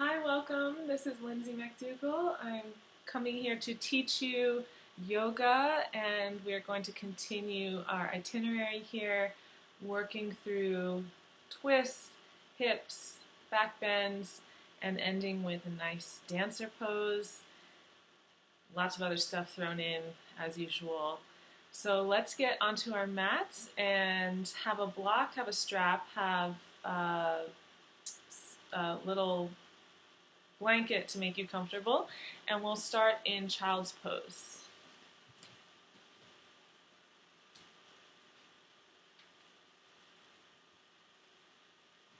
Hi, welcome. This is Lindsay McDougall. I'm coming here to teach you yoga, and we're going to continue our itinerary here, working through twists, hips, back bends, and ending with a nice dancer pose. Lots of other stuff thrown in as usual. So let's get onto our mats and have a block, have a strap, have a little blanket to make you comfortable, and we'll start in child's pose.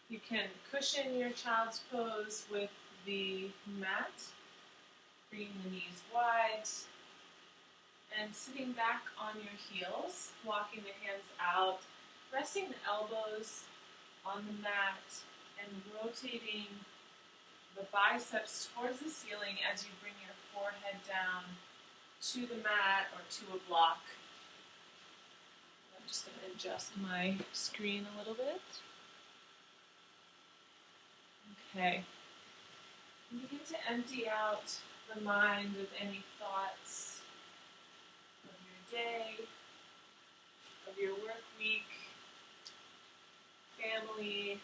You can cushion your child's pose with the mat, bringing the knees wide, and sitting back on your heels, walking the hands out, resting the elbows on the mat, and rotating the biceps towards the ceiling as you bring your forehead down to the mat or to a block. I'm just going to adjust my screen a little bit. Okay. And begin to empty out the mind of any thoughts of your day, of your work week, family,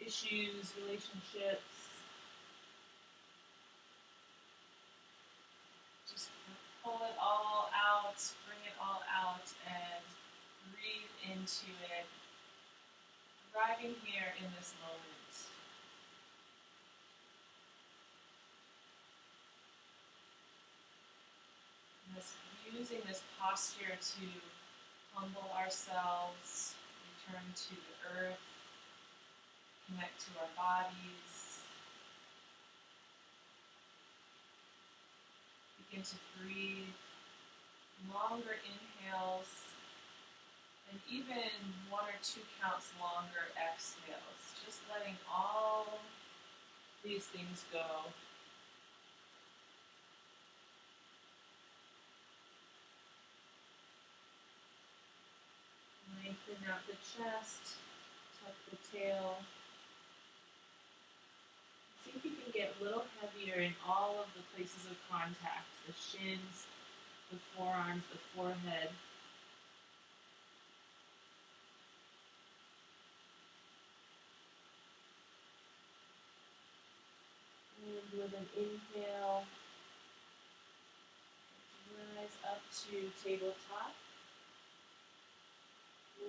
issues, relationships. Just pull it all out, bring it all out, and breathe into it, arriving here in this moment. Using this posture to humble ourselves, return to the earth, connect to our bodies. Begin to breathe longer inhales and even 1 or 2 counts longer exhales. Just letting all these things go. Lengthen out the chest, tuck the tail. See if you can get a little heavier in all of the places of contact, the shins, the forearms, the forehead. And with an inhale, rise up to tabletop.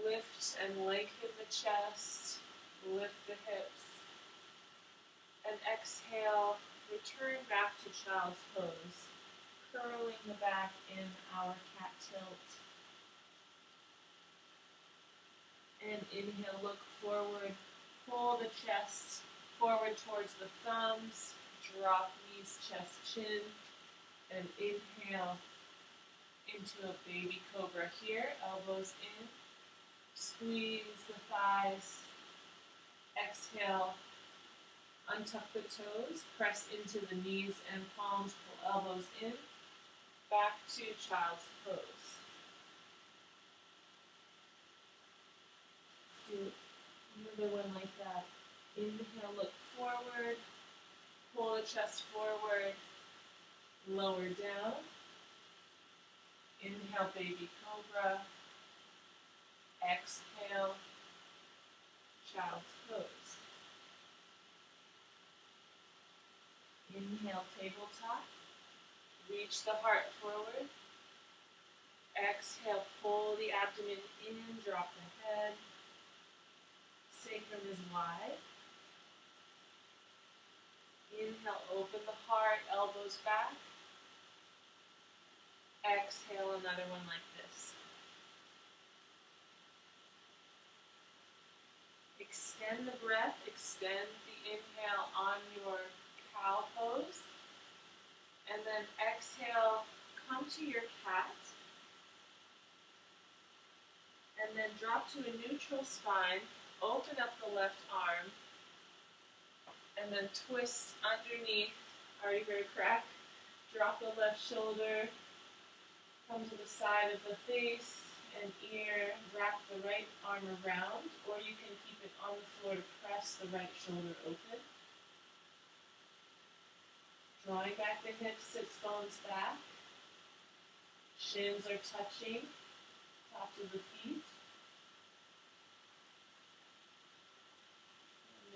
Lift and lengthen the chest, lift the hips, and exhale, return back to child's pose, curling the back in our cat tilt. And inhale, look forward, pull the chest forward towards the thumbs, drop knees, chest, chin, and inhale into a baby cobra here, elbows in. Squeeze the thighs, exhale, untuck the toes, press into the knees and palms, pull elbows in, back to child's pose. Do another one like that. Inhale, look forward, pull the chest forward, lower down. Inhale, baby cobra. Exhale, child's pose. Inhale, tabletop. Reach the heart forward. Exhale, pull the abdomen in, drop the head. Sacrum is wide. Inhale, open the heart, elbows back. Exhale, another one like this. Extend the breath, extend the inhale on your cow pose. And then exhale, come to your cat. And then drop to a neutral spine, open up the left arm, and then twist underneath, already very crack. Drop the left shoulder, come to the side of the face and ear, wrap the right arm around, or you can keep it on the floor to press the right shoulder open. Drawing back the hips, sits bones back. Shins are touching, tops of the feet.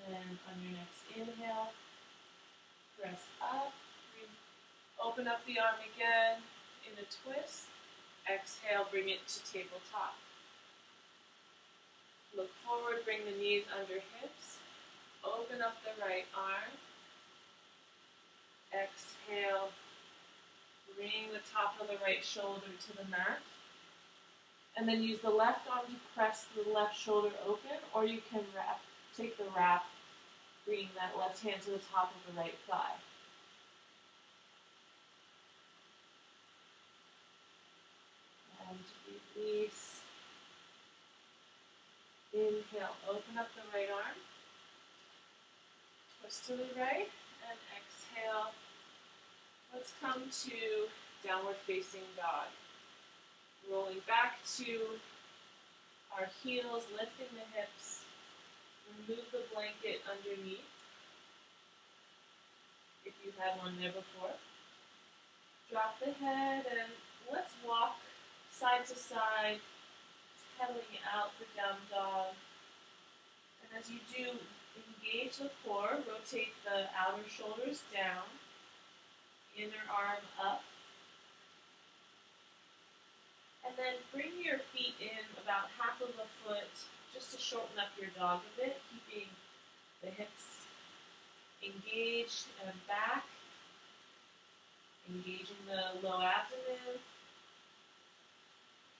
And then on your next inhale, press up. Open up the arm again in a twist. Exhale, bring it to tabletop. Look forward, bring the knees under hips. Open up the right arm. Exhale, bring the top of the right shoulder to the mat. And then use the left arm to press the left shoulder open, or you can take the wrap, bringing that left hand to the top of the right thigh. And release. Inhale, open up the right arm. Twist to the right, and exhale. Let's come to downward facing dog. Rolling back to our heels, lifting the hips. Remove the blanket underneath, if you've had one there before. Drop the head, and let's walk side to side, pedaling out the down dog. And as you do, engage the core, rotate the outer shoulders down, inner arm up. And then bring your feet in about half of a foot just to shorten up your dog a bit, keeping the hips engaged and back, engaging the low abdomen.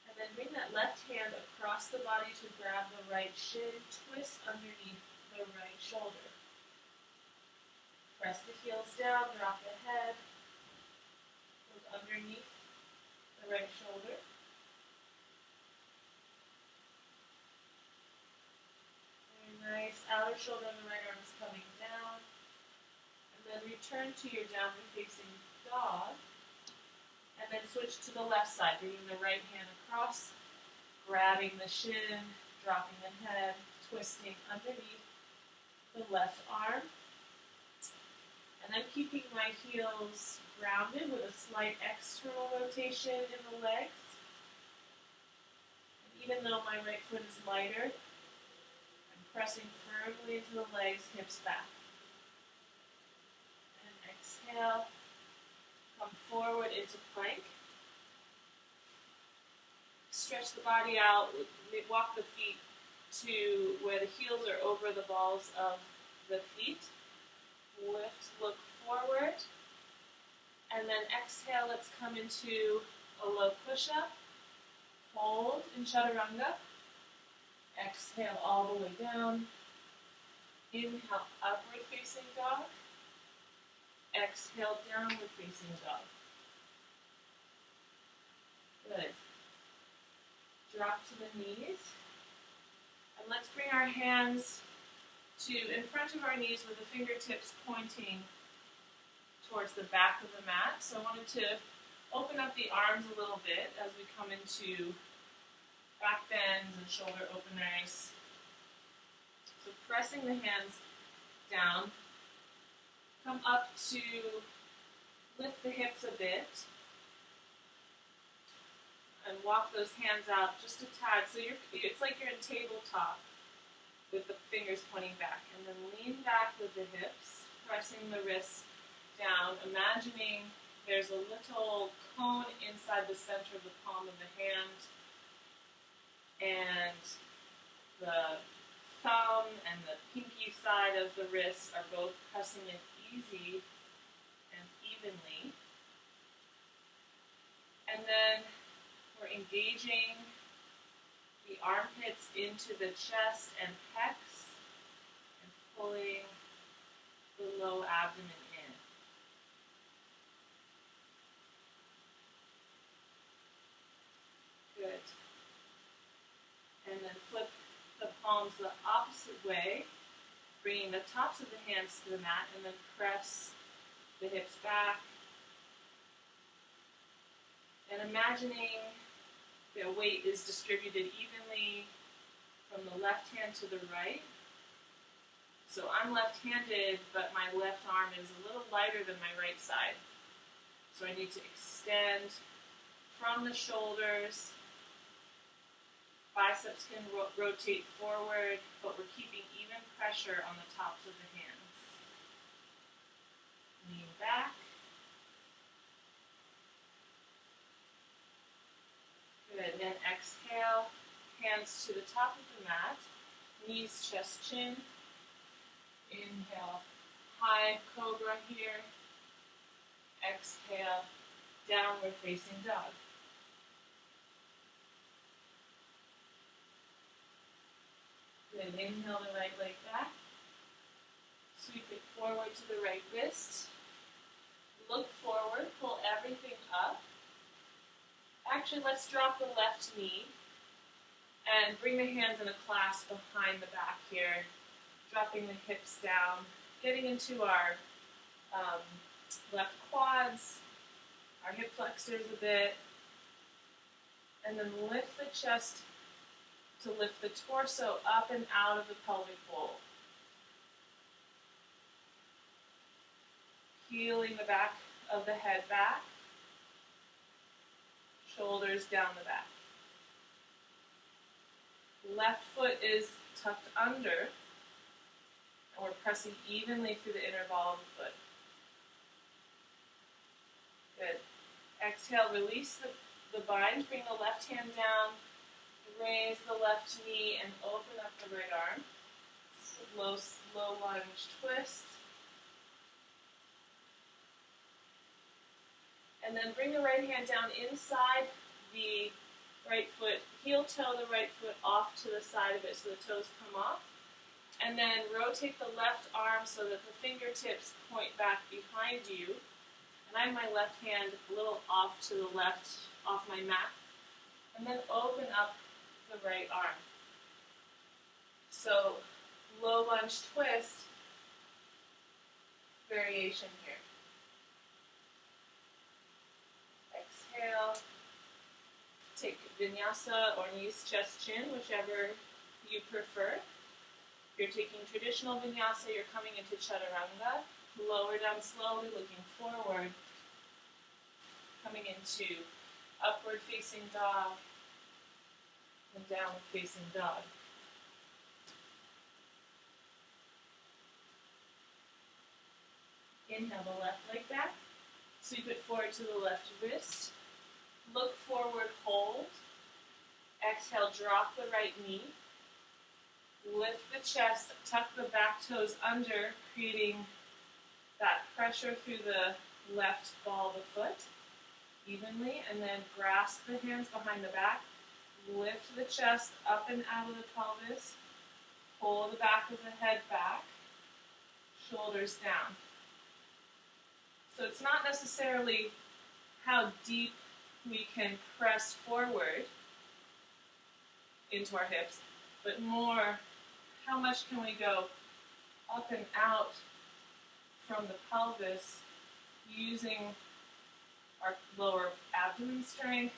And then bring that left hand across the body to grab the right shin, twist underneath the right shoulder. Press the heels down, drop the head, look underneath the right shoulder. Very nice. Outer shoulder on the right arm is coming down. And then return to your downward facing dog. And then switch to the left side, bringing the right hand across, grabbing the shin, dropping the head, twisting underneath the left arm. And then keeping my heels grounded with a slight external rotation in the legs. And even though my right foot is lighter, I'm pressing firmly into the legs, hips back. And exhale. Come forward into plank. Stretch the body out. Walk the feet to where the heels are over the balls of the feet. Lift, look forward. And then exhale, let's come into a low push-up. Hold in chaturanga. Exhale all the way down. Inhale, upward facing dog. Exhale, downward facing dog. Good. Drop to the knees. And let's bring our hands to in front of our knees with the fingertips pointing towards the back of the mat. So I wanted to open up the arms a little bit as we come into back bends and shoulder openers. So pressing the hands down. Come up to lift the hips a bit and walk those hands out just a tad. So it's like you're in tabletop with the fingers pointing back. And then lean back with the hips, pressing the wrists down, imagining there's a little cone inside the center of the palm of the hand, and the thumb and the pinky side of the wrist are both pressing in easy and evenly. And then we're engaging the armpits into the chest and pecs and pulling the low abdomen in. Good. And then flip the palms the opposite way, bringing the tops of the hands to the mat, and then press the hips back. And imagining the weight is distributed evenly from the left hand to the right. So I'm left-handed, but my left arm is a little lighter than my right side. So I need to extend from the shoulders. Biceps can rotate forward, but we're keeping even pressure on the tops of the hands. Lean back. Good. Then exhale, hands to the top of the mat. Knees, chest, chin. Inhale, high cobra here. Exhale, downward facing dog. Good. Inhale the right leg back. Sweep it forward to the right wrist. Look forward, pull everything up. Actually, let's drop the left knee and bring the hands in a clasp behind the back here. Dropping the hips down, getting into our left quads, our hip flexors a bit, and then lift the chest to lift the torso up and out of the pelvic bowl. Peeling the back of the head back, shoulders down the back. Left foot is tucked under, and we're pressing evenly through the inner ball of the foot. Good. Exhale, release the bind, bring the left hand down, raise the left knee, and open up the right arm. Slow lunge twist. And then bring the right hand down inside the right foot, heel toe the right foot off to the side of it so the toes come off. And then rotate the left arm so that the fingertips point back behind you. And I have my left hand a little off to the left, off my mat. And then open up the right arm. So, low lunge twist variation here. Exhale. Take Vinyasa or knees, chest, chin, whichever you prefer. If you're taking traditional Vinyasa, you're coming into Chaturanga. Lower down slowly, looking forward. Coming into upward facing dog and downward facing dog. Inhale the left leg back. Sweep it forward to the left wrist. Look forward, hold. Exhale, drop the right knee. Lift the chest, tuck the back toes under, creating that pressure through the left ball of the foot evenly, and then grasp the hands behind the back. Lift the chest up and out of the pelvis. Pull the back of the head back. Shoulders down. So it's not necessarily how deep we can press forward into our hips, but more how much can we go up and out from the pelvis using our lower abdomen strength,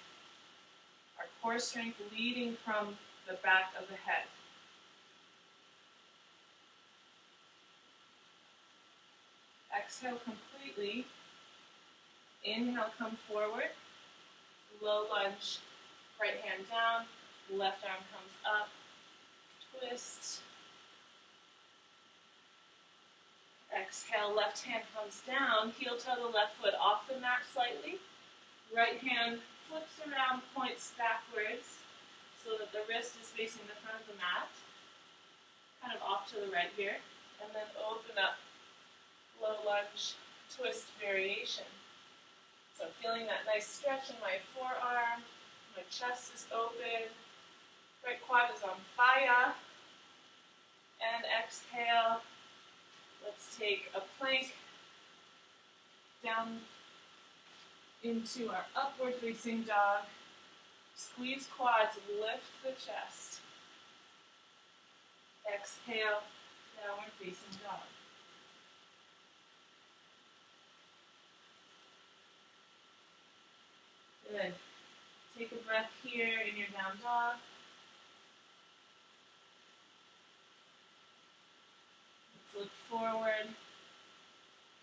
our core strength leading from the back of the head. Exhale completely. Inhale, come forward. Low lunge, right hand down, left arm comes up. Twist. Exhale, left hand comes down. Heel toe the left foot off the mat slightly. Right hand flips around, points backwards so that the wrist is facing the front of the mat. Kind of off to the right here. And then open up. Low lunge twist variation. So I'm feeling that nice stretch in my forearm. My chest is open. Right quad is on fire. And exhale. Let's take a plank down into our upward facing dog. Squeeze quads, lift the chest. Exhale, downward facing dog. Good. Take a breath here in your down dog. forward.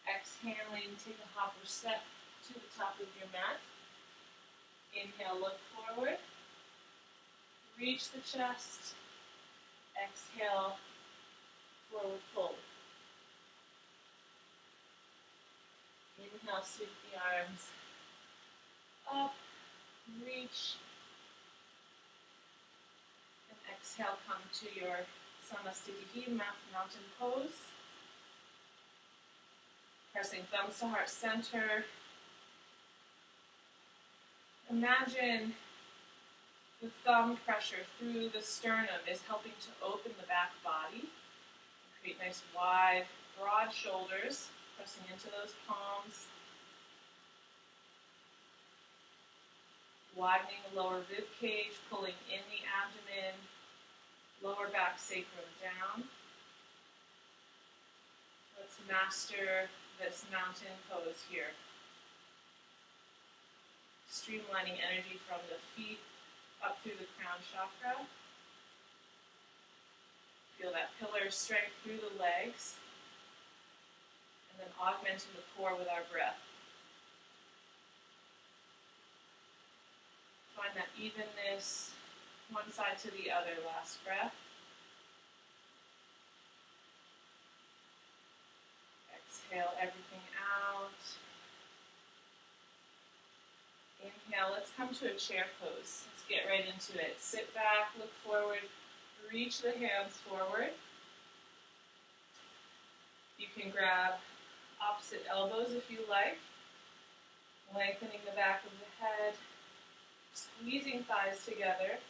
Exhaling, take a hop or step to the top of your mat. Inhale, look forward. Reach the chest. Exhale, forward fold. Inhale, sweep the arms up, reach. And exhale, come to your Samasthiti, mountain pose. Pressing thumbs to heart center. Imagine the thumb pressure through the sternum is helping to open the back body. Create nice wide, broad shoulders, pressing into those palms. Widening the lower rib cage, pulling in the abdomen, lower back sacrum down. Let's master this mountain pose here. Streamlining energy from the feet up through the crown chakra. Feel that pillar strength through the legs. And then augmenting the core with our breath. Find that evenness, one side to the other, last breath. Exhale everything out. Inhale, let's come to a chair pose. Let's get right into it. Sit back, look forward, reach the hands forward. You can grab opposite elbows if you like. Lengthening the back of the head. Squeezing thighs together.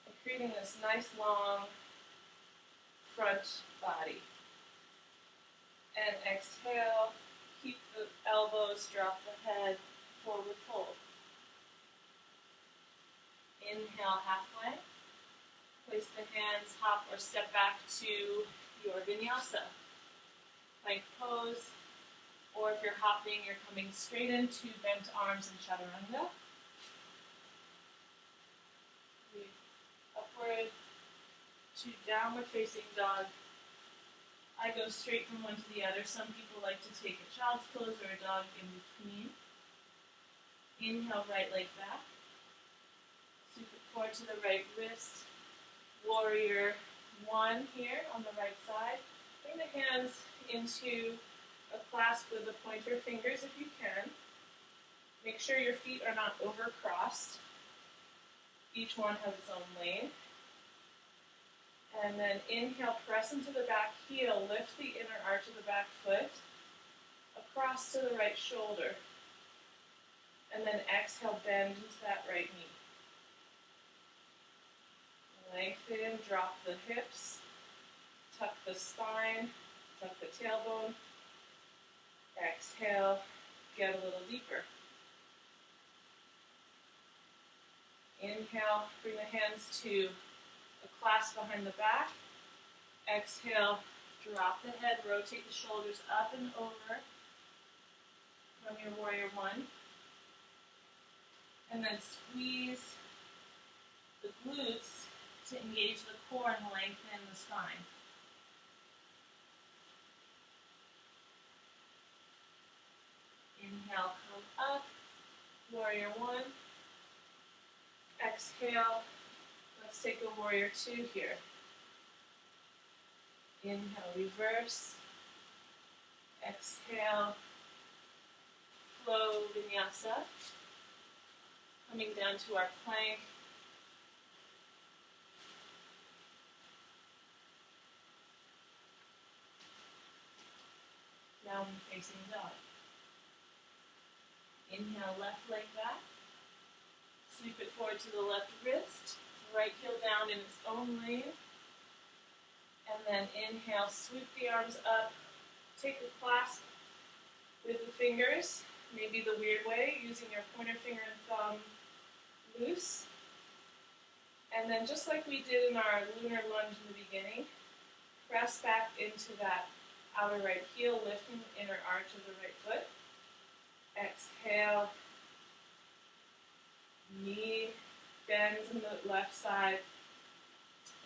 And creating this nice long front body. And exhale, keep the elbows, drop the head, forward fold. Inhale, half plank. Place the hands, hop or step back to your Vinyasa. Plank pose. Or if you're hopping, you're coming straight into bent arms and chaturanga. Upward to downward facing dog. I go straight from one to the other. Some people like to take a child's pose or a dog in between. Inhale, right leg back. Sweep it forward to the right wrist. Warrior one here on the right side. Bring the hands into a clasp with the pointer fingers if you can. Make sure your feet are not over-crossed. Each one has its own lane. And then inhale, press into the back heel, lift the inner arch of the back foot, across to the right shoulder. And then exhale, bend into that right knee. Lengthen, drop the hips, tuck the spine, tuck the tailbone. Exhale, get a little deeper. Inhale, bring the hands to a clasp behind the back. Exhale, drop the head, rotate the shoulders up and over from your warrior one. And then squeeze the glutes to engage the core and lengthen the spine. Inhale, come up, warrior one. Exhale, let's take a warrior two here. Inhale, reverse. Exhale, flow vinyasa. Coming down to our plank. Downward facing dog. Inhale, left leg back. Sweep it forward to the left wrist. Right heel down in its own lane. And then inhale, sweep the arms up. Take a clasp with the fingers, maybe the weird way, using your pointer finger and thumb loose. And then just like we did in our lunar lunge in the beginning, press back into that outer right heel, lifting the inner arch of the right foot. Exhale. Knee bends in the left side.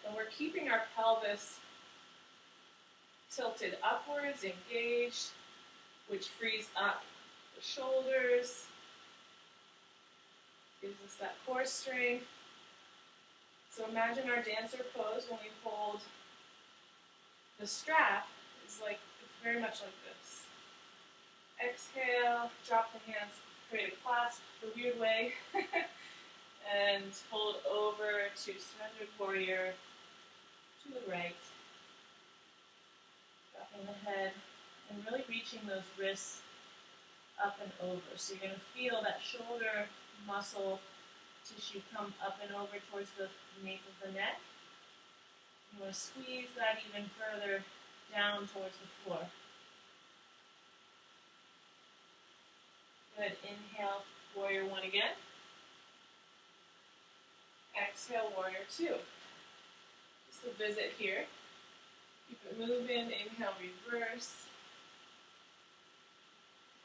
And we're keeping our pelvis tilted upwards, engaged, which frees up the shoulders, gives us that core strength. So imagine our dancer pose when we hold the strap is like, it's very much like this. Exhale, drop the hands, create a clasp the weird way, and fold over to surrendered warrior to the right. Dropping the head and really reaching those wrists up and over. So you're going to feel that shoulder muscle tissue come up and over towards the nape of the neck. You want to squeeze that even further down towards the floor. Good. Inhale, warrior one again. Exhale, warrior two. Just a visit here. Keep it moving. Inhale, reverse.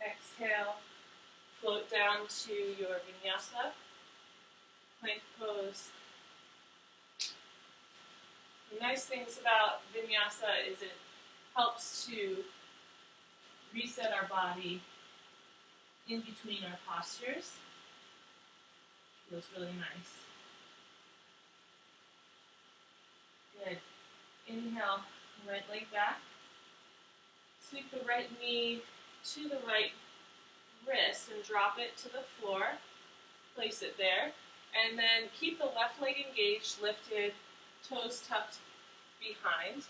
Exhale, float down to your Vinyasa, plank pose. The nice things about Vinyasa is it helps to reset our body in between our postures. Feels really nice. Good. Inhale, right leg back. Sweep the right knee to the right wrist and drop it to the floor. Place it there. And then keep the left leg engaged, lifted, toes tucked behind.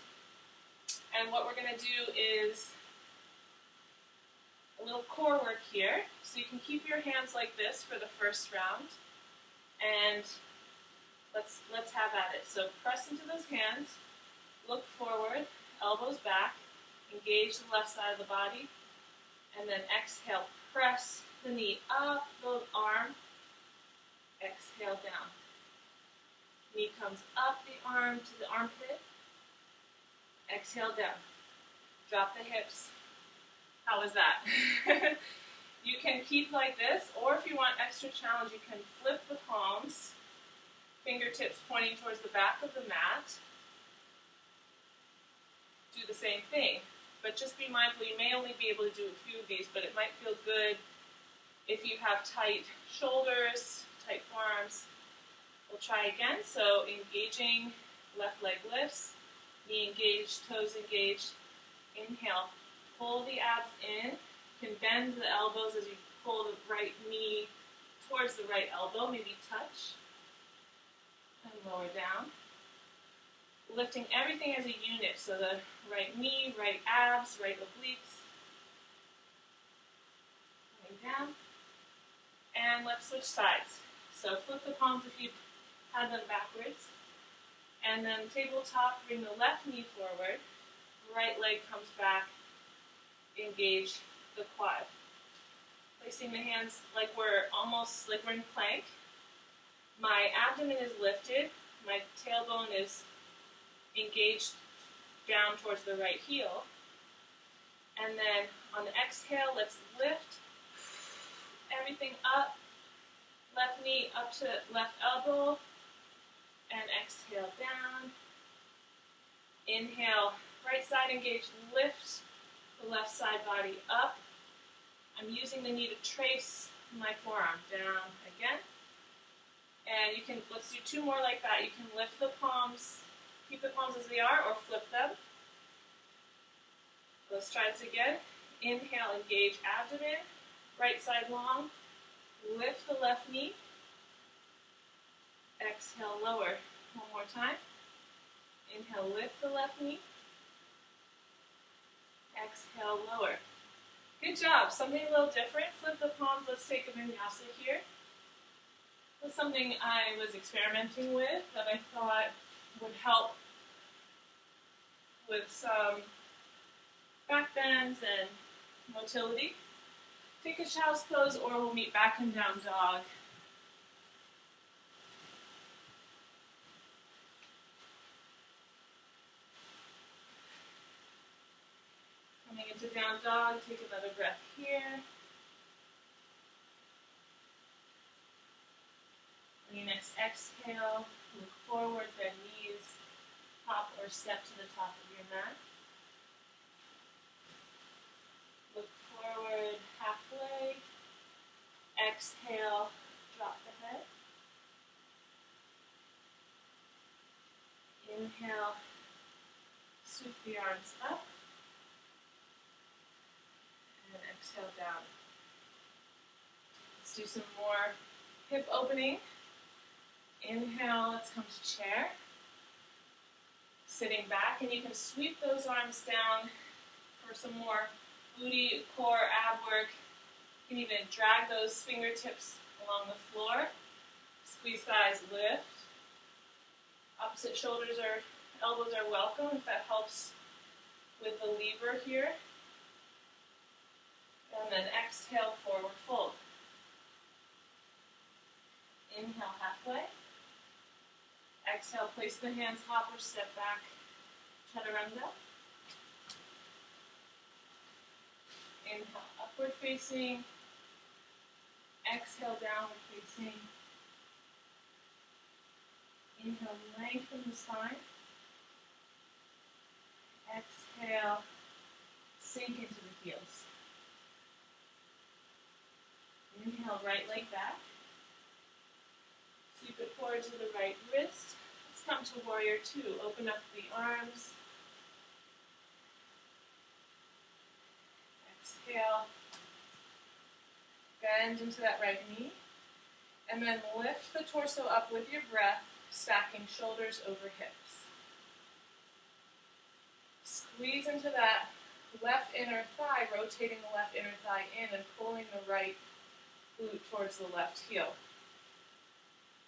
And what we're going to do is a little core work here. So you can keep your hands like this for the first round. And let's have at it. So press into those hands, look forward, elbows back, engage the left side of the body, and then exhale, press the knee up the arm, exhale down. Knee comes up the arm to the armpit, exhale down. Drop the hips. How was that? You can keep like this, or if you want extra challenge, you can flip the palms, fingertips pointing towards the back of the mat. Do the same thing, but just be mindful, you may only be able to do a few of these, but it might feel good if you have tight shoulders, tight forearms. We'll try again. So engaging, left leg lifts, knee engaged, toes engaged. Inhale, pull the abs in. You can bend the elbows as you pull the right knee towards the right elbow, maybe touch. And lower down. Lifting everything as a unit, so the right knee, right abs, right obliques. Coming down. And let's switch sides. So flip the palms if you had them backwards. And then tabletop, bring the left knee forward. Right leg comes back. Engage the quad. Placing the hands like we're in plank. My abdomen is lifted. My tailbone is engaged down towards the right heel. And then on the exhale, let's lift everything up. Left knee up to left elbow. And exhale down. Inhale, right side engaged, lift the left side body up. I'm using the knee to trace my forearm down again. And you can, let's do two more like that. You can lift the palms, keep the palms as they are, or flip them. Let's try this again. Inhale, engage abdomen, right side long. Lift the left knee. Exhale, lower. One more time. Inhale, lift the left knee. Exhale, lower. Good job. Something a little different. Flip the palms. Let's take a Vinyasa here. That's something I was experimenting with that I thought would help with some back bends and motility. Take a child's pose, or we'll meet back and down dog. Coming into down dog, take another breath here. On your next exhale, look forward, bend knees, hop or step to the top of your mat. exhale, drop the head. Inhale, sweep the arms up. And exhale down. Let's do some more hip opening. Inhale, let's come to chair. Sitting back, and you can sweep those arms down for some more booty, core, ab work. You can even drag those fingertips along the floor. Squeeze thighs, lift. Opposite shoulders or elbows are welcome if that helps with the lever here. And then exhale, forward fold. Inhale, halfway. Exhale, place the hands, hop or step back, chaturanga. Inhale, upward facing. Exhale, downward facing. Inhale, lengthen the spine. Exhale, sink into the heels. Inhale, right leg back. Sweep it forward to the right wrist. Let's come to warrior two. Open up the arms. Exhale. Bend into that right knee. And then lift the torso up with your breath, stacking shoulders over hips. Squeeze into that left inner thigh, rotating the left inner thigh in and pulling the right glute towards the left heel.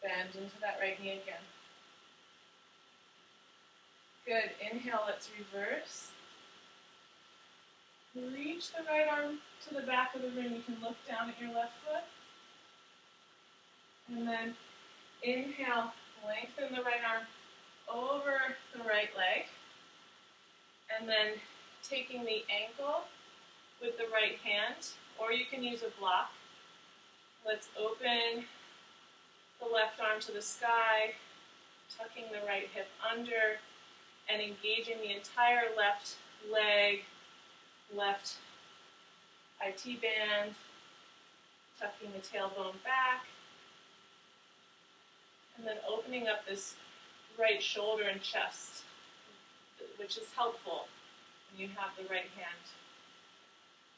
Bend into that right knee again. Good. Inhale, let's reverse. Reach the right arm to the back of the room. You can look down at your left foot. And then inhale, lengthen the right arm over the right leg. And then taking the ankle with the right hand, or you can use a block. Let's open the left arm to the sky, tucking the right hip under, and engaging the entire left leg, left IT band, tucking the tailbone back, and then opening up this right shoulder and chest, which is helpful when you have the right hand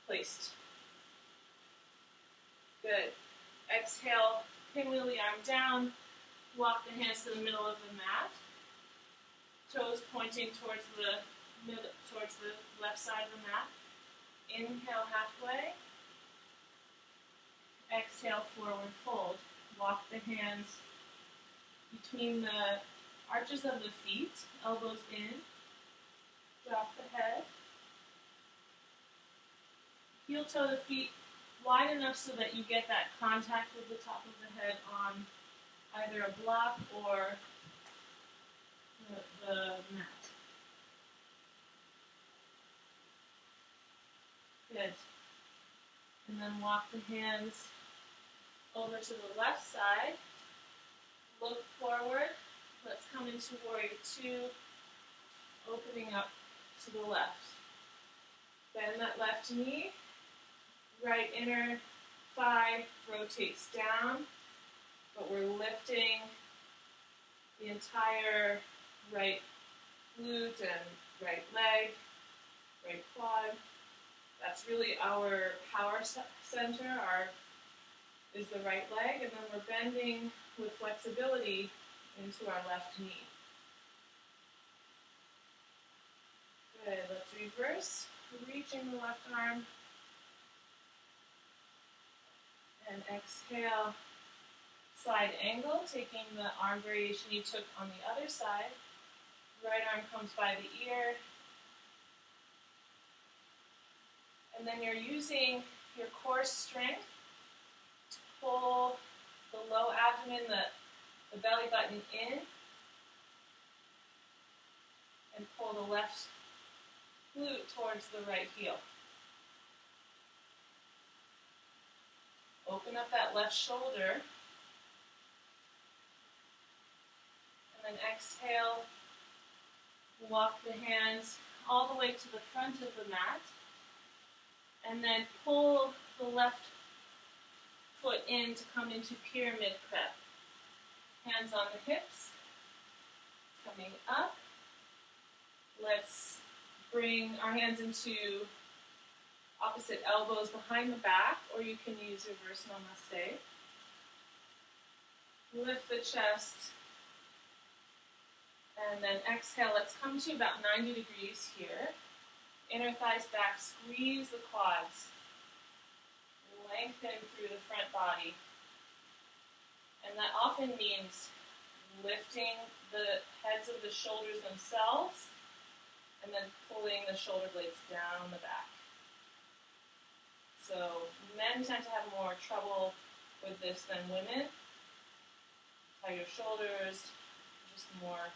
placed. Good. Exhale, pinwheel the arm down, walk the hands to the middle of the mat, toes pointing towards the left side of the mat. Inhale, halfway. Exhale, forward fold. Walk the hands between the arches of the feet, elbows in. Drop the head. Heel toe the feet wide enough so that you get that contact with the top of the head on either a block or the mat. Good. And then walk the hands over to the left side. Look forward. Let's come into warrior two, opening up to the left. Bend that left knee. Right inner thigh rotates down, but we're lifting the entire right glute and right leg, right quad. That's really our power center, is the right leg, and then we're bending with flexibility into our left knee. Good, let's reverse, reaching the left arm, and exhale, side angle, taking the arm variation you took on the other side. Right arm comes by the ear. And then you're using your core strength to pull the low abdomen, the belly button in, and pull the left glute towards the right heel. Open up that left shoulder. And then exhale, walk the hands all the way to the front of the mat. And then pull the left foot in to come into pyramid prep. Hands on the hips, coming up. Let's bring our hands into opposite elbows behind the back, or you can use reverse namaste. Lift the chest, and then exhale. Let's come to about 90 degrees here. Inner thighs back, squeeze the quads. Lengthen through the front body. And that often means lifting the heads of the shoulders themselves and then pulling the shoulder blades down the back. So men tend to have more trouble with this than women. Tighter shoulders, just more.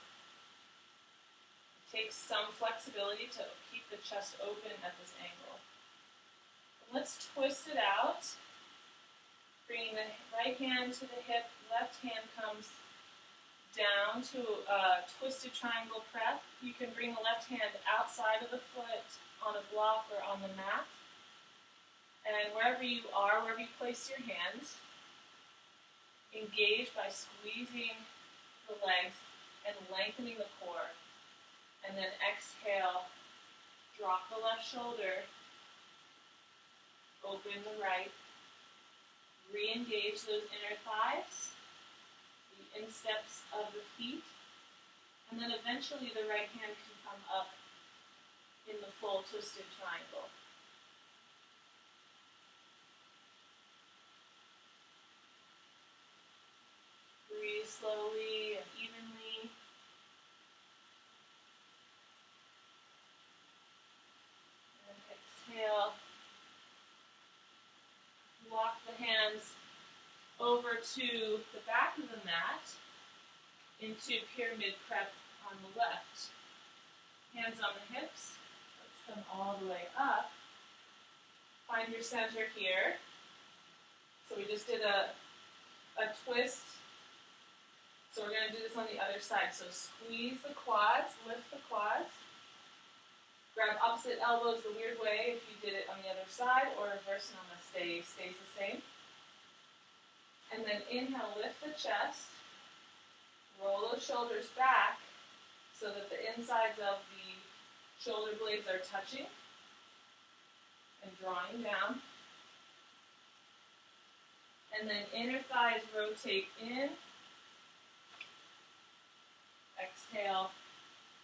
It takes some flexibility to keep the chest open at this angle. Let's twist it out. Bringing the right hand to the hip, left hand comes down to a twisted triangle prep. You can bring the left hand outside of the foot on a block or on the mat. And wherever you are, wherever you place your hands, engage by squeezing the legs and lengthening the core. And then exhale, drop the left shoulder, open the right. Re-engage those inner thighs, the insteps of the feet, and then eventually the right hand can come up in the full twisted triangle. Breathe slowly and evenly. And exhale. Walk the hands over to the back of the mat into pyramid prep on the left. Hands on the hips. Let's come all the way up. Find your center here. So we just did a twist. So we're going to do this on the other side. So squeeze the quads, lift the quads. Grab opposite elbows the weird way if you did it on the other side, or reverse namaste stays the same. And then inhale, lift the chest. Roll those shoulders back so that the insides of the shoulder blades are touching and drawing down. And then inner thighs rotate in. Exhale.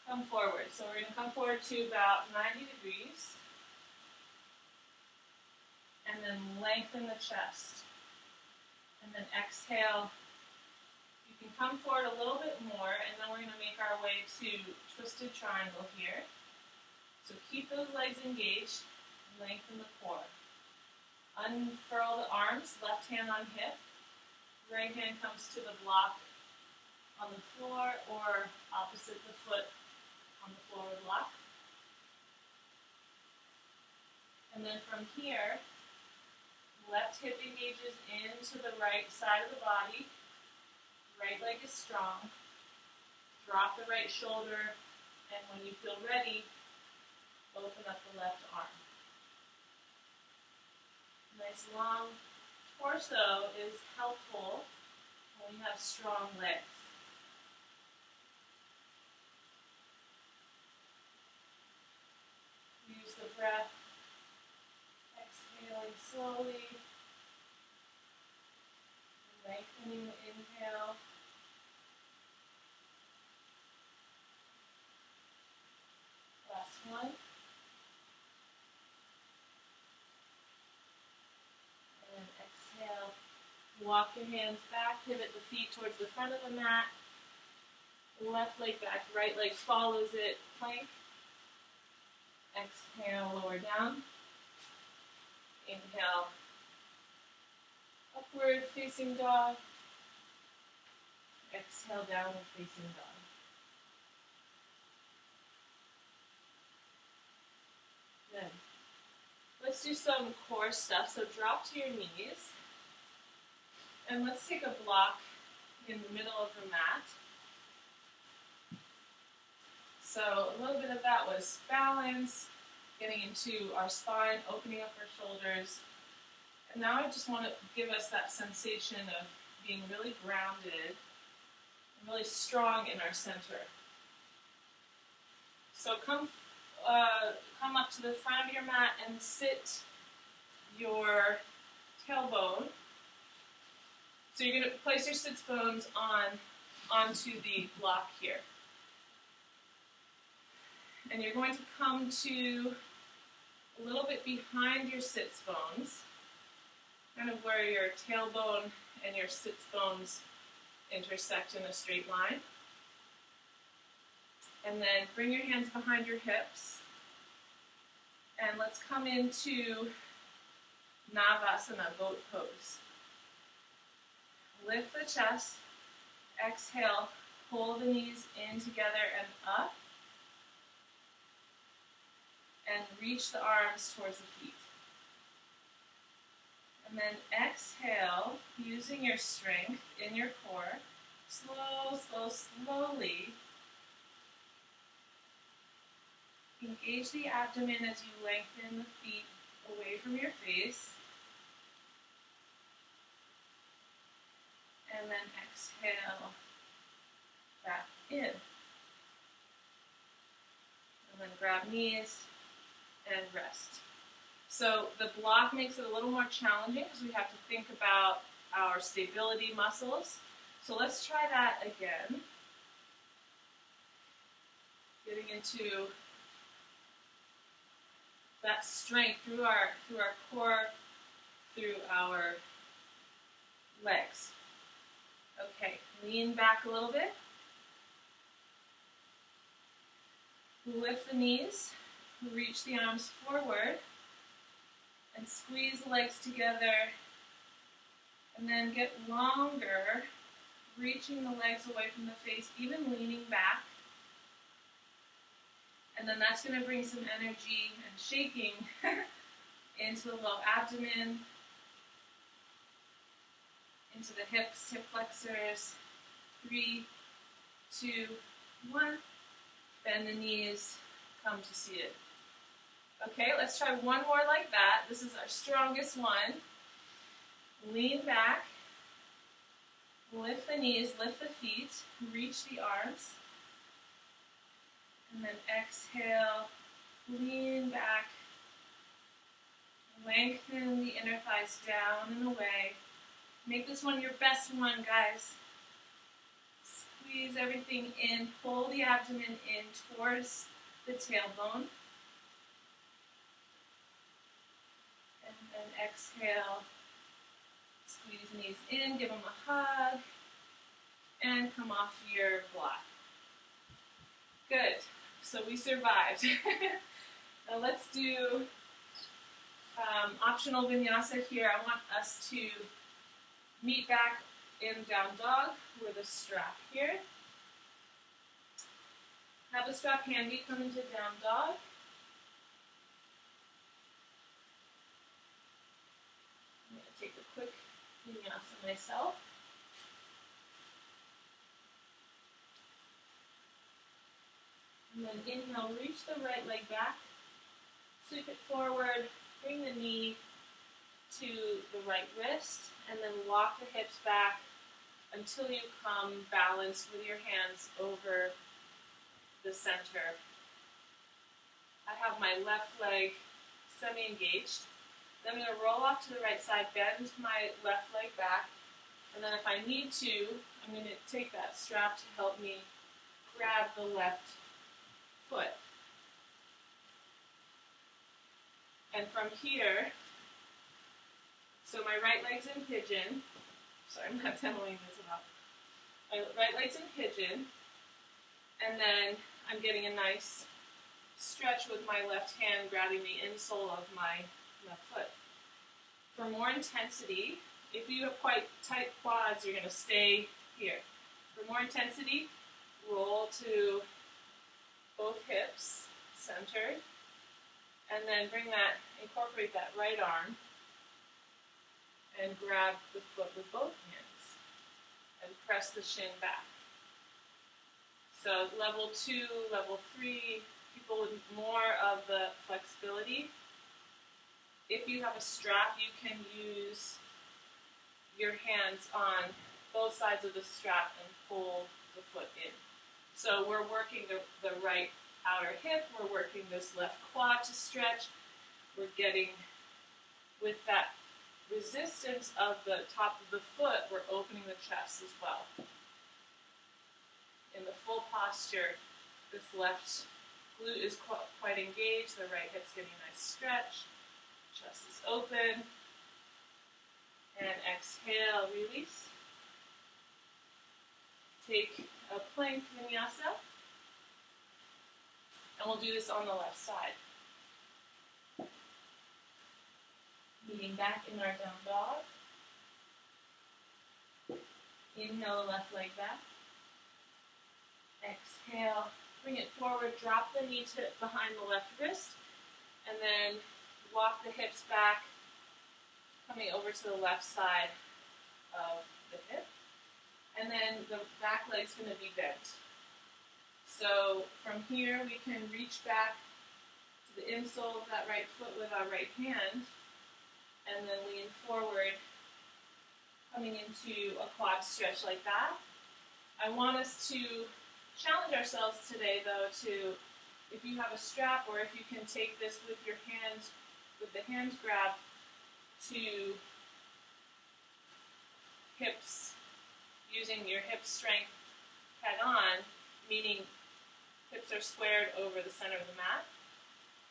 Come forward. So we're going to come forward to about 90 degrees. And then lengthen the chest. And then exhale. You can come forward a little bit more, and then we're going to make our way to twisted triangle here. So keep those legs engaged. Lengthen the core. Unfurl the arms, left hand on hip. Right hand comes to the block on the floor or opposite the foot on the floor block. And then from here, left hip engages into the right side of the body. Right leg is strong. Drop the right shoulder, and when you feel ready, open up the left arm. Nice long torso is helpful when you have strong legs. Use the breath, exhaling slowly, lengthening the inhale. Last one. And exhale. Walk your hands back, pivot the feet towards the front of the mat. Left leg back, right leg follows it, plank. Exhale, lower down. Inhale, upward facing dog. Exhale, downward facing dog. Good. Let's do some core stuff. So drop to your knees. And let's take a block in the middle of the mat. So a little bit of that was balance, getting into our spine, opening up our shoulders, And now I just want to give us that sensation of being really grounded and really strong in our center. So come up to the front of your mat and sit your tailbone. So you're going to place your sits bones onto the block here. And you're going to come to a little bit behind your sits bones, kind of where your tailbone and your sits bones intersect in a straight line. And then bring your hands behind your hips. And let's come into Navasana, boat pose. Lift the chest. Exhale, pull the knees in together and up. And reach the arms towards the feet. And then exhale, using your strength in your core. Slowly. Engage the abdomen as you lengthen the feet away from your face. And then exhale back in. And then grab knees and rest. So the block makes it a little more challenging because we have to think about our stability muscles. So let's try that again. Getting into that strength through our core, through our legs. Okay, lean back a little bit. Lift the knees, reach the arms forward, and squeeze the legs together, and then get longer, reaching the legs away from the face, even leaning back. And then that's going to bring some energy and shaking into the low abdomen, into the hips, hip flexors. 3, 2, 1. Bend the knees, come to seated. Okay, let's try one more like that. This is our strongest one. Lean back, lift the knees, lift the feet, reach the arms. And then exhale, lean back, lengthen the inner thighs down and away. Make this one your best one, guys. Squeeze everything in, pull the abdomen in towards the tailbone. And then exhale, squeeze knees in, give them a hug, and come off your block. Good. So we survived. Now let's do optional vinyasa here. I want us to meet back in down dog with a strap here. Have the strap handy, come into down dog. I'm going to take a quick vinyasa myself. And then inhale, reach the right leg back, sweep it forward, bring the knee to the right wrist, and then walk the hips back until you come balanced with your hands over the center. I have my left leg semi-engaged. Then I'm going to roll off to the right side, bend my left leg back, and then if I need to, I'm going to take that strap to help me grab the left foot. And from here, so my right leg's in pigeon. Sorry, I'm not demoing this enough. My right leg's in pigeon. And then I'm getting a nice stretch with my left hand, grabbing the insole of my left foot. For more intensity, if you have quite tight quads, you're going to stay here. For more intensity, roll to both hips, centered, and then incorporate that right arm, and grab the foot with both hands, and press the shin back. So level 2, level 3, people with more of the flexibility, If you have a strap, you can use your hands on both sides of the strap and pull the foot in. So we're working the right outer hip, we're working this left quad to stretch, we're getting, with that resistance of the top of the foot, we're opening the chest as well. In the full posture, this left glute is quite engaged, the right hip's getting a nice stretch, chest is open, and exhale, release. Take a plank vinyasa, and we'll do this on the left side. Leaning back in our down dog. Inhale the left leg back. Exhale, bring it forward, drop the knee to behind the left wrist, and then walk the hips back, coming over to the left side of the hip. And then the back leg's going to be bent. So from here we can reach back to the insole of that right foot with our right hand, and then lean forward, coming into a quad stretch like that. I want us to challenge ourselves today, though, to, if you have a strap or if you can take this with your hand, with the hand grab, to hips, using your hip strength head on, meaning hips are squared over the center of the mat.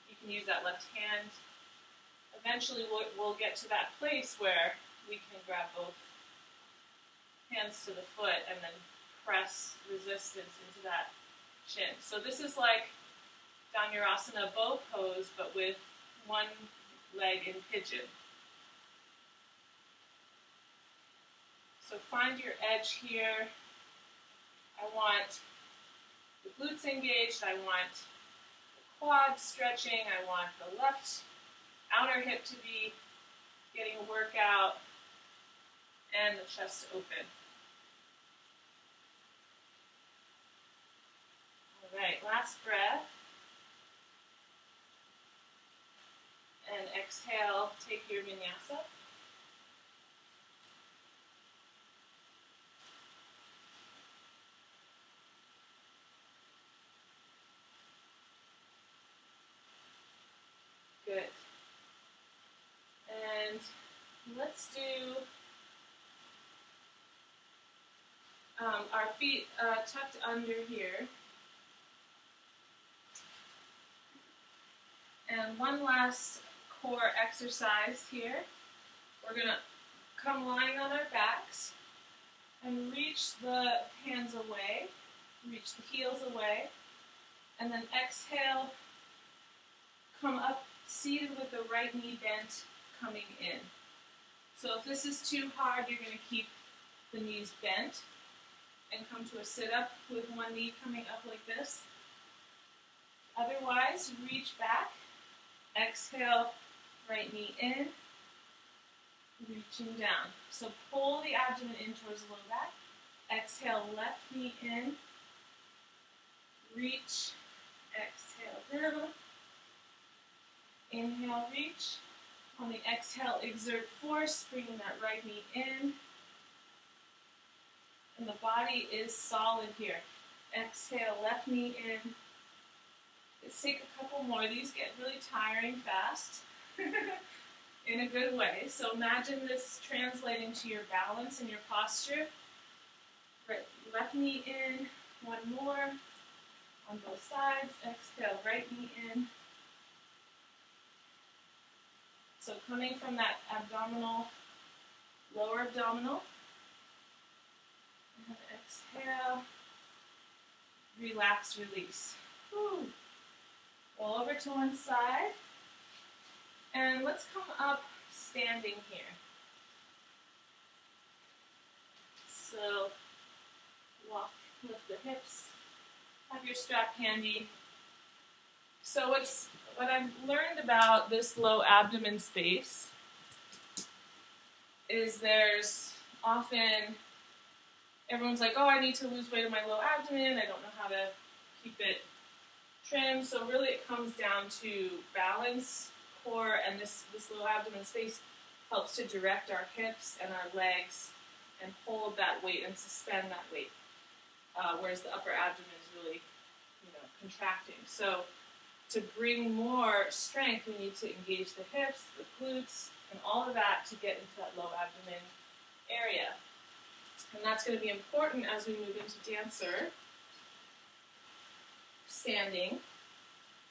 You can use that left hand. Eventually we'll get to that place where we can grab both hands to the foot and then press resistance into that shin. So this is like Vinyasa bow pose, but with one leg in pigeon. So find your edge here. I want the glutes engaged, I want the quad stretching, I want the left outer hip to be getting a workout, and the chest open. All right, last breath. And exhale, take your vinyasa. Good. And let's do our feet tucked under here. And one last core exercise here. We're going to come lying on our backs and reach the hands away, reach the heels away, and then exhale, come up seated with the right knee bent, coming in. So if this is too hard, you're going to keep the knees bent and come to a sit-up with one knee coming up like this. Otherwise, reach back, exhale, right knee in, reaching down. So pull the abdomen in towards the low back. Exhale, left knee in, reach, exhale down. Inhale, reach. On the exhale, exert force, bringing that right knee in. And the body is solid here. Exhale, left knee in. Let's take a couple more. These get really tiring fast in a good way. So imagine this translating to your balance and your posture. Right, left knee in, one more. On both sides, exhale, right knee in. So coming from that abdominal, lower abdominal, and exhale, relax, release. Whew. Roll over to one side, and let's come up standing here. So walk, lift the hips, have your strap handy. So what I've learned about this low abdomen space is there's often, everyone's like, oh, I need to lose weight in my low abdomen, I don't know how to keep it trimmed. So really it comes down to balance, core, and this low abdomen space helps to direct our hips and our legs and hold that weight and suspend that weight, whereas the upper abdomen is really, contracting. So to bring more strength, we need to engage the hips, the glutes, and all of that to get into that low abdomen area. And that's going to be important as we move into dancer standing.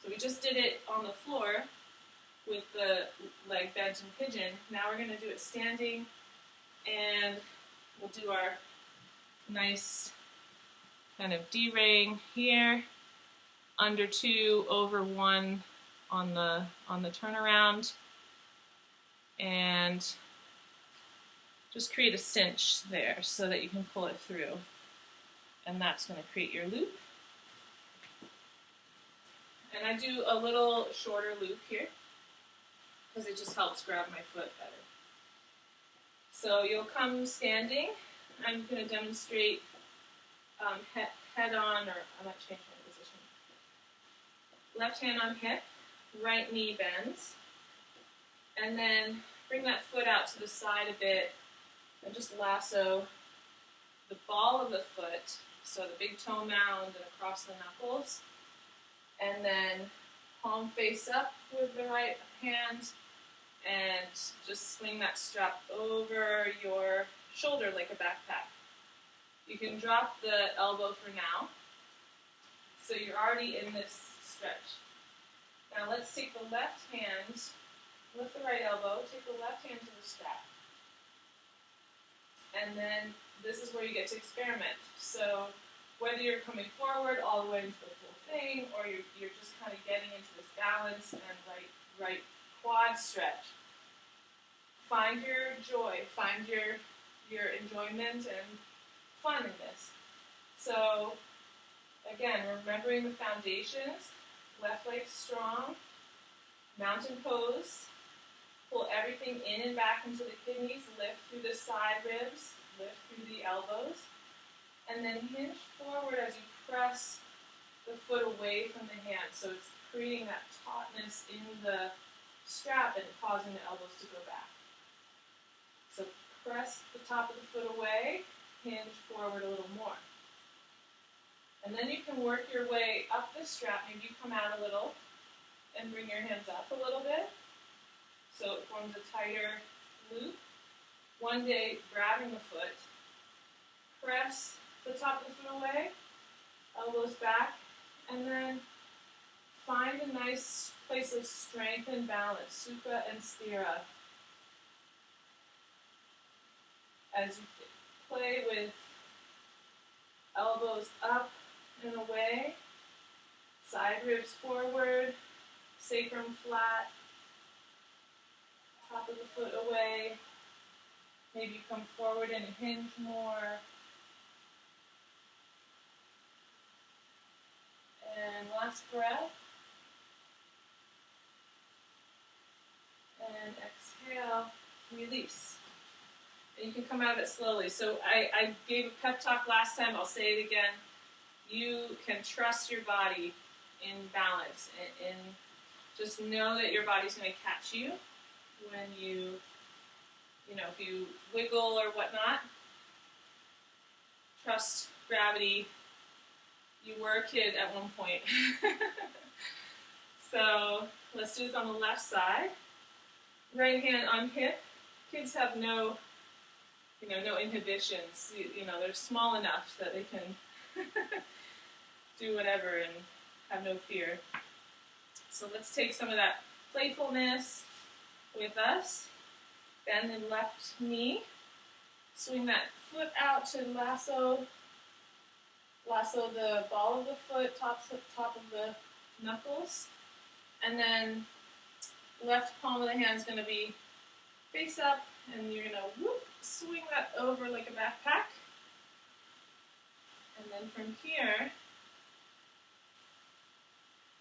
So we just did it on the floor with the leg bent and pigeon. Now we're going to do it standing, and we'll do our nice kind of D-ring here, under 2, over 1 on the turnaround, and just create a cinch there so that you can pull it through. And that's going to create your loop. And I do a little shorter loop here because it just helps grab my foot better. So you'll come standing. I'm going to demonstrate head on, or I might change my position. Left hand on hip, right knee bends, and then bring that foot out to the side a bit and just lasso the ball of the foot, so the big toe mound and across the knuckles, and then palm face up with the right hand, and just swing that strap over your shoulder like a backpack. You can drop the elbow for now, so you're already in this stretch. Now let's take the left hand, lift the right elbow, take the left hand to the strap. And then this is where you get to experiment. So whether you're coming forward all the way into the full thing, or you're just kind of getting into this balance and right quad stretch, find your joy, find your enjoyment and fun in this. So again, remembering the foundations, left leg strong, mountain pose, pull everything in and back into the kidneys, lift through the side ribs, lift through the elbows, and then hinge forward as you press the foot away from the hand. So it's creating that tautness in the strap and causing the elbows to go back. So press the top of the foot away, hinge forward a little more. And then you can work your way up the strap. Maybe you come out a little and bring your hands up a little bit, so it forms a tighter loop. One day, grabbing the foot, press the top of the foot away, elbows back, and then find a nice place of strength and balance, sukha and sthira. As you play with elbows up and away, side ribs forward, sacrum flat, top of the foot away. Maybe you come forward and hinge more. And last breath. And exhale, release. And you can come out of it slowly. So I gave a pep talk last time, I'll say it again. You can trust your body in balance, and just know that your body's going to catch you when you if you wiggle or whatnot. Trust gravity. You were a kid at one point. So let's do this on the left side. Right hand on hip. Kids have no inhibitions. They're small enough that they can do whatever and have no fear. So let's take some of that playfulness with us. Bend the left knee. Swing that foot out to lasso the ball of the foot, top of the knuckles. And then left palm of the hand is going to be face up, and you're going to swing that over like a backpack. And then from here,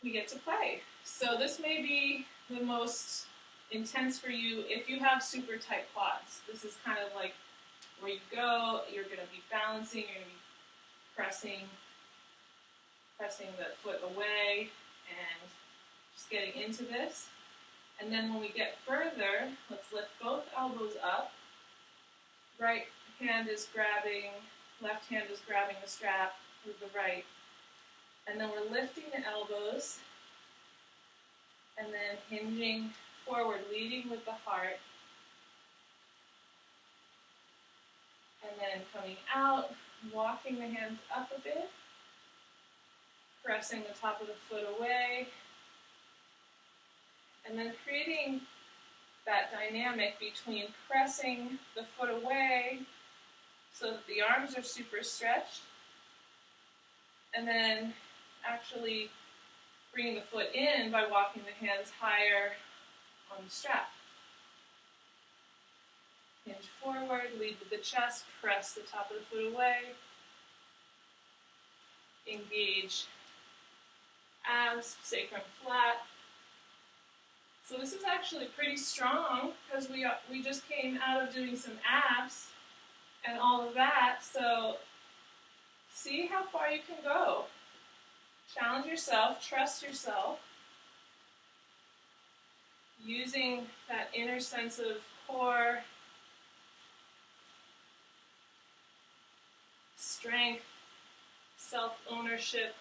we get to play. So this may be the most intense for you if you have super tight quads. This is kind of like where you go, you're going to be balancing, you're going to be pressing the foot away and just getting into this. And then when we get further, let's lift both elbows up. Right hand is grabbing, left hand is grabbing the strap with the right. And then we're lifting the elbows and then hinging forward, leading with the heart. And then coming out, walking the hands up a bit, pressing the top of the foot away, and then creating that dynamic between pressing the foot away so that the arms are super stretched, and then actually bringing the foot in by walking the hands higher on the strap. Hinge forward, lead with the chest, press the top of the foot away, engage abs, sacrum flat. So this is actually pretty strong because we just came out of doing some abs and all of that. So see how far you can go. Challenge yourself, trust yourself, using that inner sense of core, strength, self-ownership,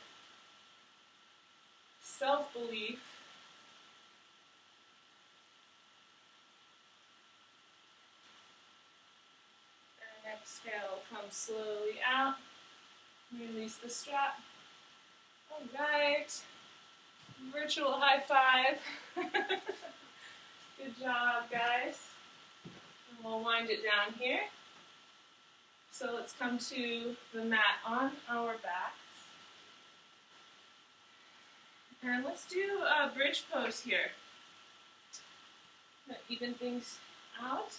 self-belief. And exhale, come slowly out. Release the strap. All right. Virtual high five. Good job, guys. And we'll wind it down here. So let's come to the mat on our backs. And let's do a bridge pose here. Even things out.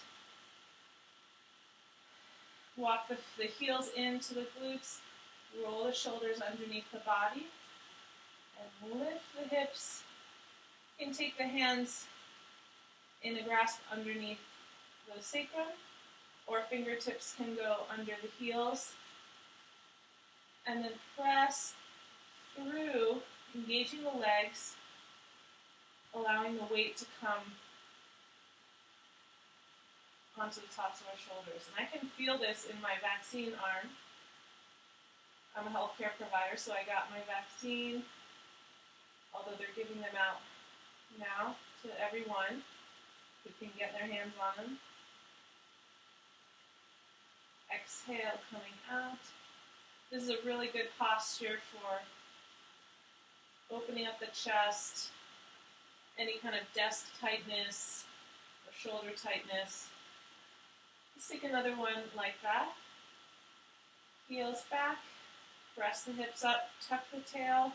Walk the heels into the glutes. Roll the shoulders underneath the body. And lift the hips. You can take the hands in a grasp underneath the sacrum, or fingertips can go under the heels. And then press through, engaging the legs, allowing the weight to come onto the tops of our shoulders. And I can feel this in my vaccine arm. I'm a healthcare provider, so I got my vaccine, although they're giving them out now to everyone who can get their hands on them. Exhale, coming out. This is a really good posture for opening up the chest, any kind of desk tightness or shoulder tightness. Let's take another one like that. Heels back, press the hips up, tuck the tail.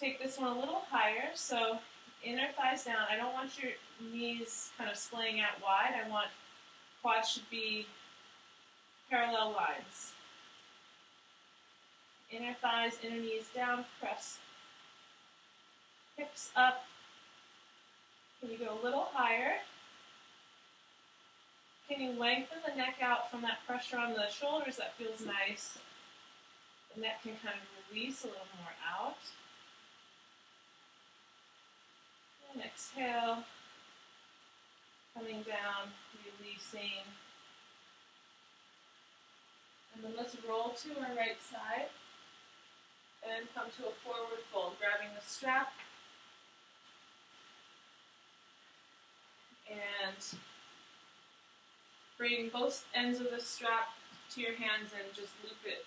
Take this one a little higher, so inner thighs down. I don't want your knees kind of splaying out wide. I want quads should be parallel lines. Inner thighs, inner knees down, press. Hips up. Can you go a little higher? Can you lengthen the neck out from that pressure on the shoulders? That feels nice. The neck can kind of release a little more out. And exhale, coming down, releasing. And then let's roll to our right side and come to a forward fold, grabbing the strap. And bring both ends of the strap to your hands and just loop it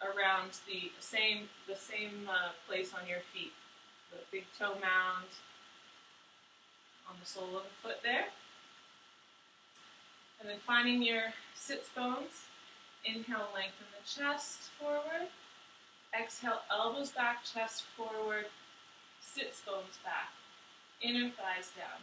around the same place on your feet. The big toe mound on the sole of the foot there. And then finding your sits bones. Inhale, lengthen the chest forward. Exhale, elbows back, chest forward. Sits bones back. Inner thighs down.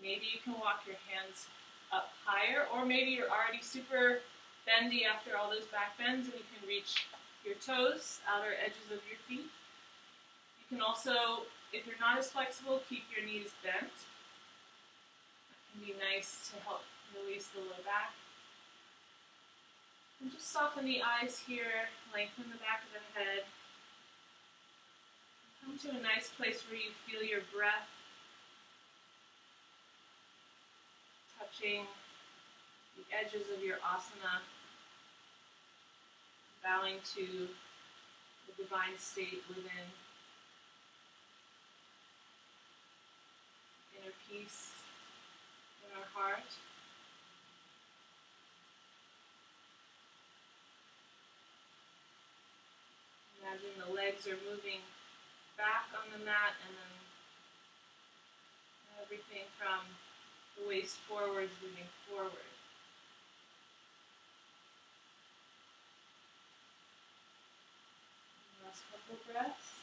Maybe you can walk your hands up higher, or maybe you're already super bendy after all those back bends and you can reach your toes, outer edges of your feet. You can also, if you're not as flexible, keep your knees bent. That can be nice to help release the low back. And just soften the eyes here, lengthen the back of the head. Come to a nice place where you feel your breath touching the edges of your asana, bowing to the divine state within, inner peace in our heart. Imagine the legs are moving back on the mat, and then everything from the waist forwards moving forward. Last couple breaths.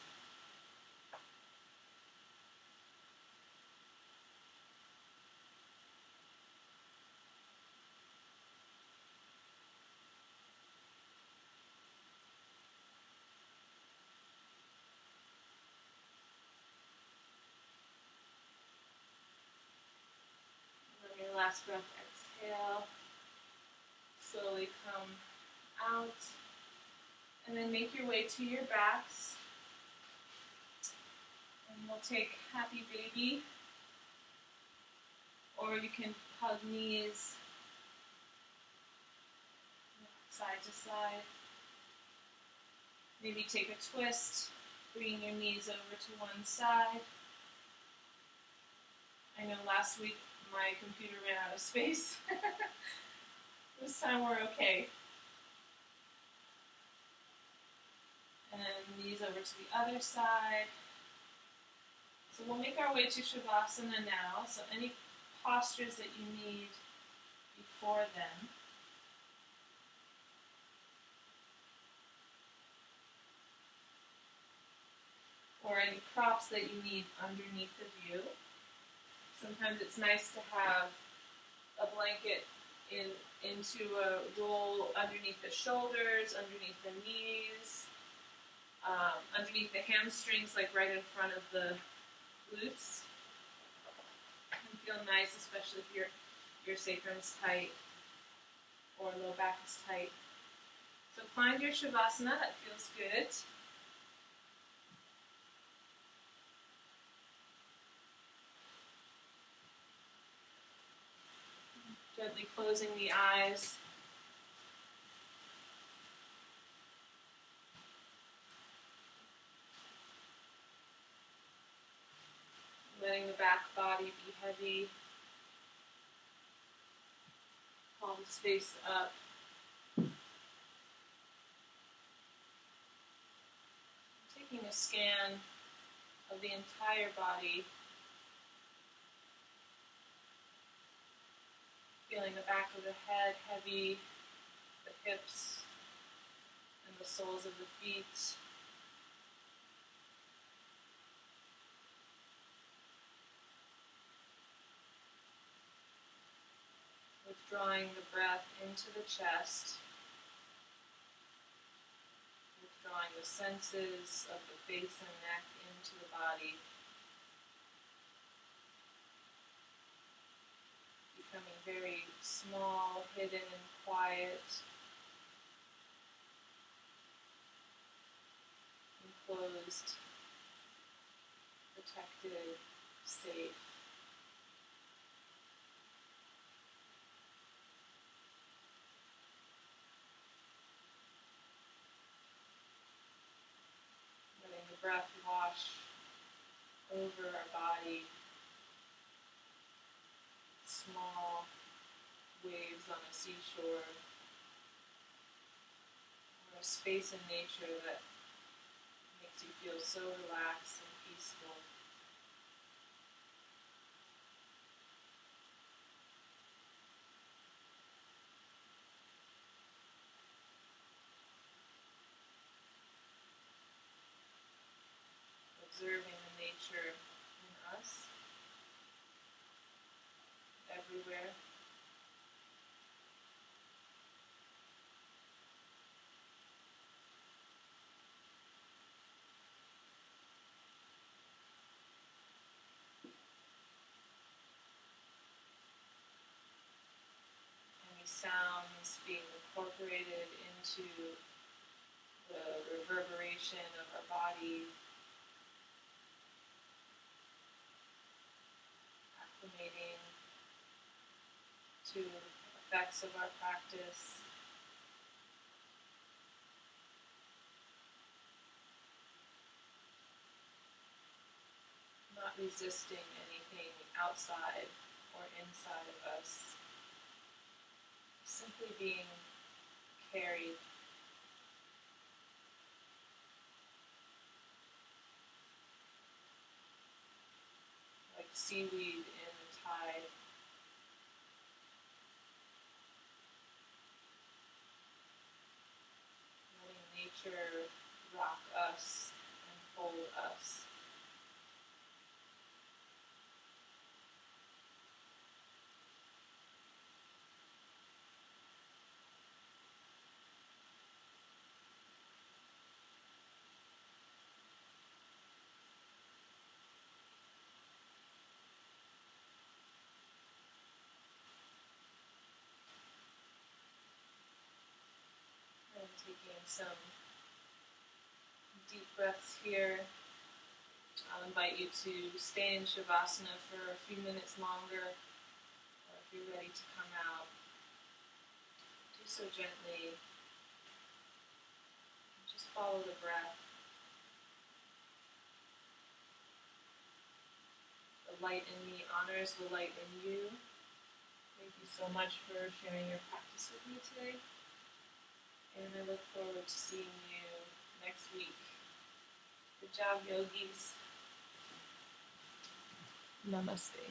And on your last breath, exhale. Slowly come out. And then make your way to your backs. And we'll take happy baby. Or you can hug knees side to side. Maybe take a twist, bringing your knees over to one side. I know last week my computer ran out of space. This time we're okay. And knees over to the other side. So we'll make our way to Shavasana now. So any postures that you need before then. Or any props that you need underneath of you. Sometimes it's nice to have a blanket into a roll underneath the shoulders, underneath the knees, underneath the hamstrings, like right in front of the glutes. It can feel nice, especially if your sacrum's tight or low back is tight. So find your Shavasana that feels good. Gently closing the eyes. Letting the back body be heavy. Palms face up. Taking a scan of the entire body. Feeling the back of the head heavy, the hips, and the soles of the feet. Withdrawing the breath into the chest. Withdrawing the senses of the face and neck into the body. Becoming very small, hidden, and quiet. Enclosed, protected, safe. Letting the breath wash over our body. Small waves on a seashore, or a space in nature that makes you feel so relaxed and peaceful. Observing the nature in us, everywhere. Any sounds being the incorporated into the reverberation of our body, acclimating to effects of our practice. Not resisting anything outside or inside of us. Simply being carried. Like seaweed in the tide. Letting nature rock us and hold us. And taking some deep breaths here. I'll invite you to stay in Shavasana for a few minutes longer, or if you're ready to come out, do so gently. Just follow the breath. The light in me honors the light in you. Thank you so much for sharing your practice with me today. And I look forward to seeing you next week. Good job, yogis. Namaste.